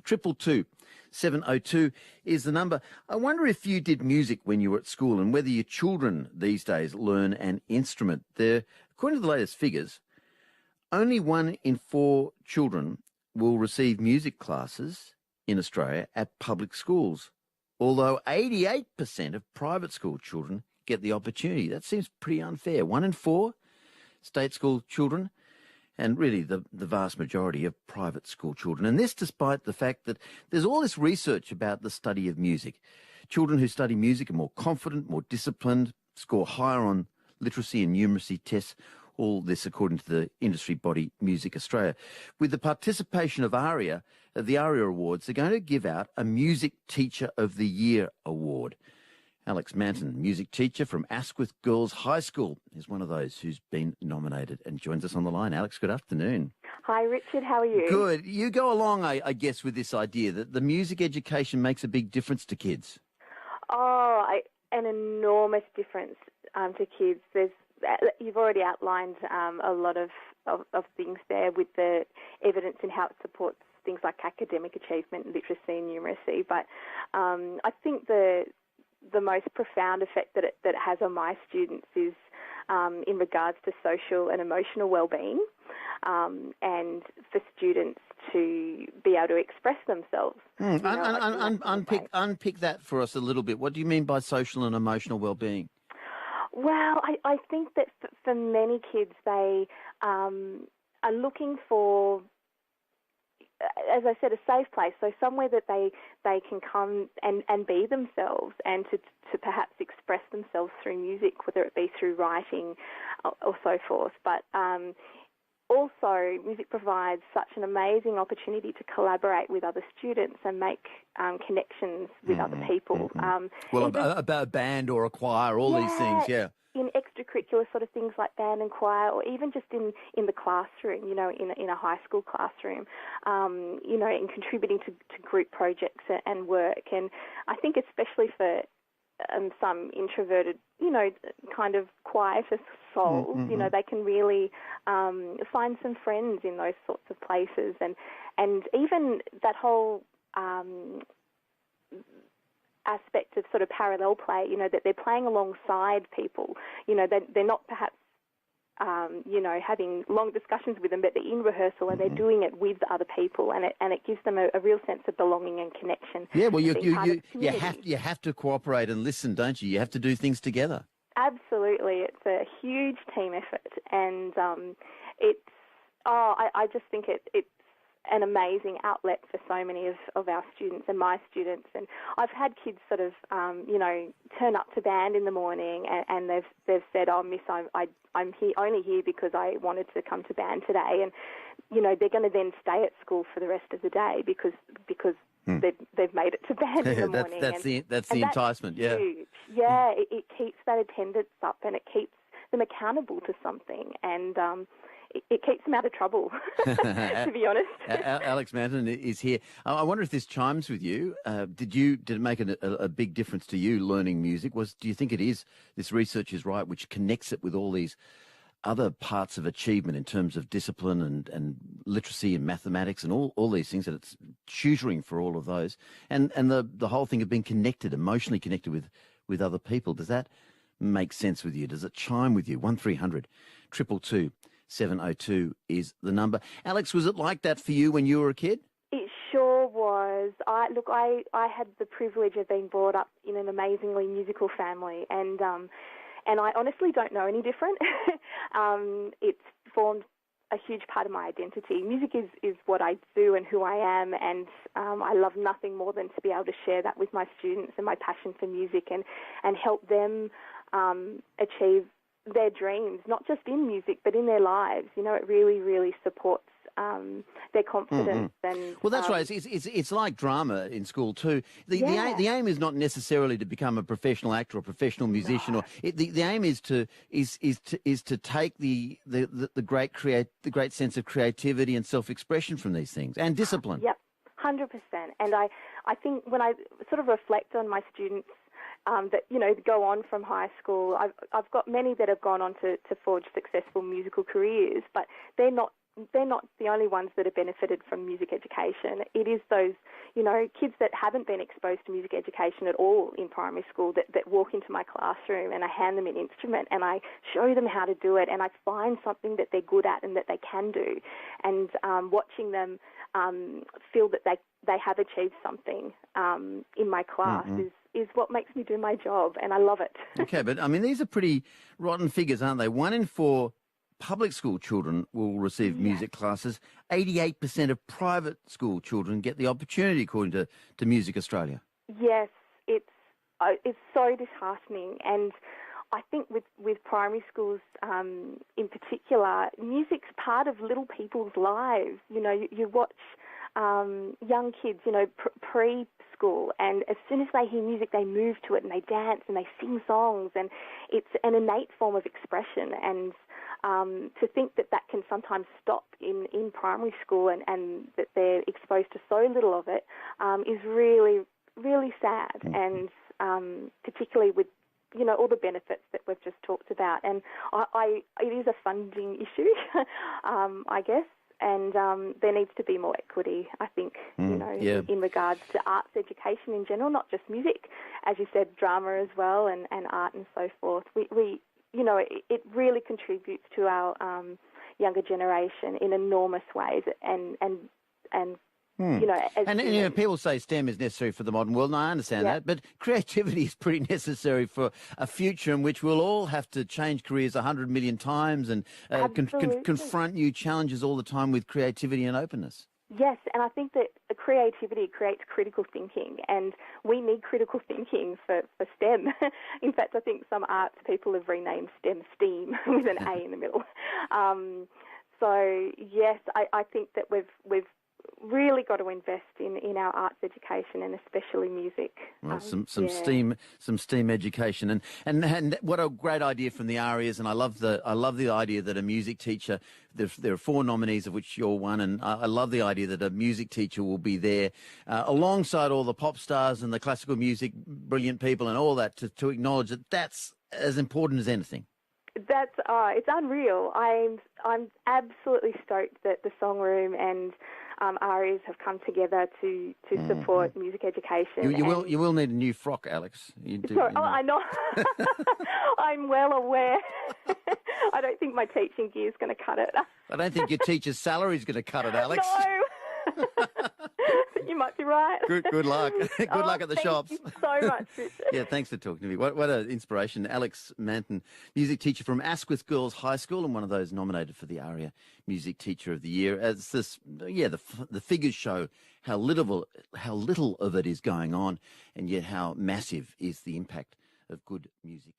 222-702 is the number. I wonder if you did music when you were at school and whether your children these days learn an instrument. According to the latest figures, only 1 in 4 children will receive music classes in Australia at public schools, although 88% of private school children get the opportunity. That seems pretty unfair. 1 in 4 state school children, and really the vast majority of private school children. And this despite the fact that there's all this research about the study of music. Children who study music are more confident, more disciplined, score higher on literacy and numeracy tests. All this according to the industry body Music Australia. With the participation of ARIA, the ARIA Awards, they're going to give out a Music Teacher of the Year award. Alex Manton, music teacher from Asquith Girls High School, is one of those who's been nominated and joins us on the line. Alex, good afternoon. Hi, Richard. How are you? Good. You go along, I guess, with this idea that the music education makes a big difference to kids. An enormous difference to kids. You've already outlined a lot of things there with the evidence and how it supports things like academic achievement, literacy and numeracy. But I think the most profound effect that it has on my students is in regards to social and emotional well-being, and for students to be able to express themselves. Unpick that for us a little bit. What do you mean by social and emotional well-being? Well, I think that for many kids, they are looking for, as I said, a safe place, so somewhere that they can come and be themselves and to perhaps express themselves through music, whether it be through writing or so forth. But also, music provides such an amazing opportunity to collaborate with other students and make connections with other people. About a band or a choir, all these things, yeah. In extracurricular sort of things like band and choir, or even just in the classroom, in a high school classroom, and contributing to group projects and work. And I think especially for some introverted, kind of quieter souls, they can really find some friends in those sorts of places. And even that whole aspect of sort of parallel play, that they're playing alongside people, they're not perhaps, having long discussions with them, but they're in rehearsal and they're doing it with other people, and it gives them a real sense of belonging and connection. Yeah, well, you have to cooperate and listen, don't you? You have to do things together. Absolutely, it's a huge team effort, and I just think it's an amazing outlet for so many of our students and my students. And I've had kids sort of, turn up to band in the morning and they've said, "Oh, Miss, I'm here only here because I wanted to come to band today," and they're going to then stay at school for the rest of the day because they've made it to band in the morning. That's the enticement, yeah. Huge. Yeah, it keeps that attendance up and it keeps them accountable to something, and it keeps them out of trouble, to be honest. Alex Manton is here. I wonder if this chimes with you. Did it make a big difference to you learning music? Do you think this research is right, which connects it with all these other parts of achievement in terms of discipline and literacy and mathematics and all these things, that it's tutoring for all of those, and the whole thing of being connected, emotionally connected with other people? Does that make sense with you? Does it chime with you? 1300-222-702 is the number. Alex, was it like that for you when you were a kid? It sure was. I had the privilege of being brought up in an amazingly musical family, and I honestly don't know any different. It's formed a huge part of my identity. Music is what I do and who I am, and I love nothing more than to be able to share that with my students and my passion for music and help them achieve their dreams, not just in music, but in their lives. It really, really supports their confidence. And well, that's right. It's like drama in school too. The aim is not necessarily to become a professional actor or professional musician. No. Or the aim is to take the great sense of creativity and self-expression from these things, and discipline. Yep, 100%. And I think when I sort of reflect on my students that go on from high school, I've got many that have gone on to forge successful musical careers, but they're not they're not the only ones that have benefited from music education. It is those, kids that haven't been exposed to music education at all in primary school that walk into my classroom, and I hand them an instrument and I show them how to do it, and I find something that they're good at and that they can do. And watching them feel that they have achieved something in my class is what makes me do my job, and I love it. Okay, but I mean, these are pretty rotten figures, aren't they? 1 in 4 public school children will receive music classes. 88% of private school children get the opportunity, according to Music Australia. Yes, it's so disheartening, and I think with primary schools in particular, music's part of little people's lives. You watch young kids, preschool, and as soon as they hear music, they move to it and they dance and they sing songs, and it's an innate form of expression. And to think that can sometimes stop in primary school and that they're exposed to so little of it is really, really sad, and particularly with all the benefits that we've just talked about. And it is a funding issue, I guess, and there needs to be more equity, I think, in regards to arts education in general, not just music, as you said, drama as well, and art and so forth. It really contributes to our younger generation in enormous ways, and people say STEM is necessary for the modern world, and I understand that, but creativity is pretty necessary for a future in which we'll all have to change careers 100 million times and confront new challenges all the time with creativity and openness. Yes, and I think that creativity creates critical thinking, and we need critical thinking for STEM. In fact, I think some arts people have renamed STEM STEAM with an A in the middle. So yes, I think that we've really got to invest in our arts education, and especially music. Well, some STEAM education, and what a great idea from the ARIAs. And I love the idea that a music teacher. There are 4 nominees, of which you're one, and I love the idea that a music teacher will be there alongside all the pop stars and the classical music brilliant people and all that to acknowledge that that's as important as anything. That's it's unreal. I'm absolutely stoked that the Song Room and ARIAs have come together to support music education. You will need a new frock, Alex. I know. I'm well aware. I don't think my teaching gear is going to cut it. I don't think your teacher's salary is going to cut it, Alex. No. You might be right. Good luck. Good luck at the shops. Thank you so much, Richard. Yeah, thanks for talking to me. What an inspiration. Alex Manton, music teacher from Asquith Girls High School and one of those nominated for the ARIA Music Teacher of the Year. As the figures show how little of it is going on, and yet how massive is the impact of good music.